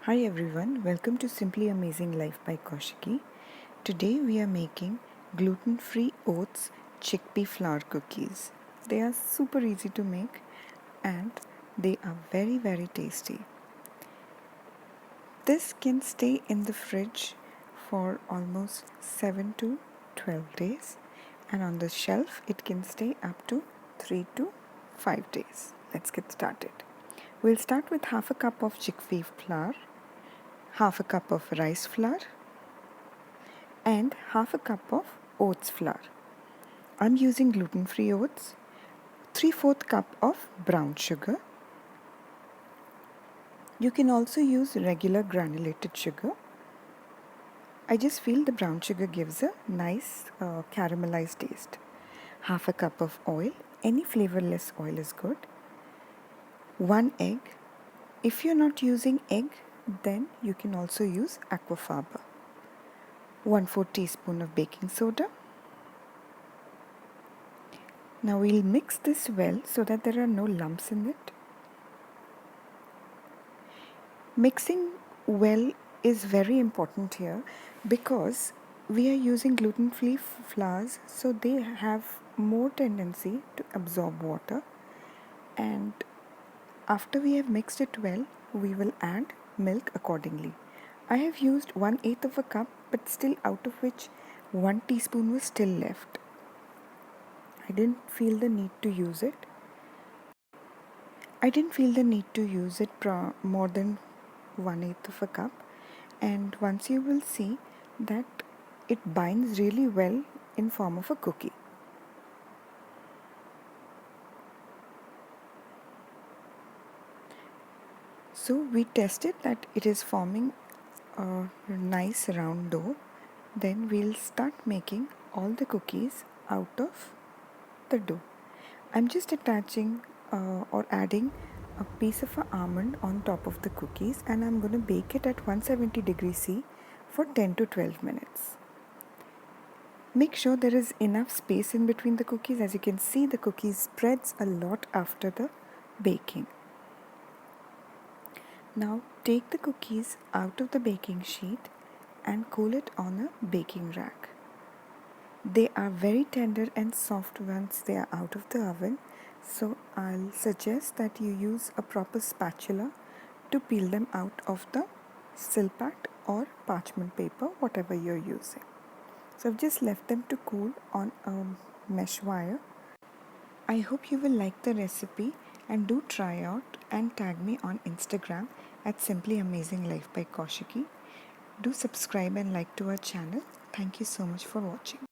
Hi everyone, welcome to Simply Amazing Life by Kaushiki. Today we are making gluten-free oats chickpea flour cookies. They are super easy to make and they are very tasty. This can stay in the fridge for almost 7 to 12 days and on the shelf it can stay up to 3 to 5 days. Let's get started. We'll start with half a cup of chickpea flour, half a cup of rice flour and half a cup of oats flour. I'm using gluten-free oats, 3/4 cup of brown sugar. You can also use regular granulated sugar. I just feel the brown sugar gives a nice caramelized taste. Half a cup of oil, any flavorless oil is good. 1 egg. If you're not using egg, then you can also use aquafaba. 1/4 teaspoon of baking soda. Now we'll mix this well so that there are no lumps in it. Mixing well is very important here because we are using gluten-free flours, so they have more tendency to absorb water, and after we have mixed it well, we will add milk accordingly. I have used 1/8 of a cup, but still out of which 1 teaspoon was still left. I didn't feel the need to use it. More than 1/8 of a cup, and once you will see that it binds really well in form of a cookie. So we tested that it is forming a nice round dough. Then we'll start making all the cookies out of the dough. I'm just attaching or adding a piece of an almond on top of the cookies, and I'm going to bake it at 170 degrees C for 10 to 12 minutes. Make sure there is enough space in between the cookies. As you can see, the cookie spreads a lot after the baking. Now take the cookies out of the baking sheet and cool it on a baking rack. They are very tender and soft once they are out of the oven, so I'll suggest that you use a proper spatula to peel them out of the silpat or parchment paper, whatever you're using. So I've just left them to cool on a mesh wire. I hope you will like the recipe and do try out and tag me on Instagram at Simply Amazing Life by Kaushiki. Do subscribe and like to our channel. Thank you so much for watching.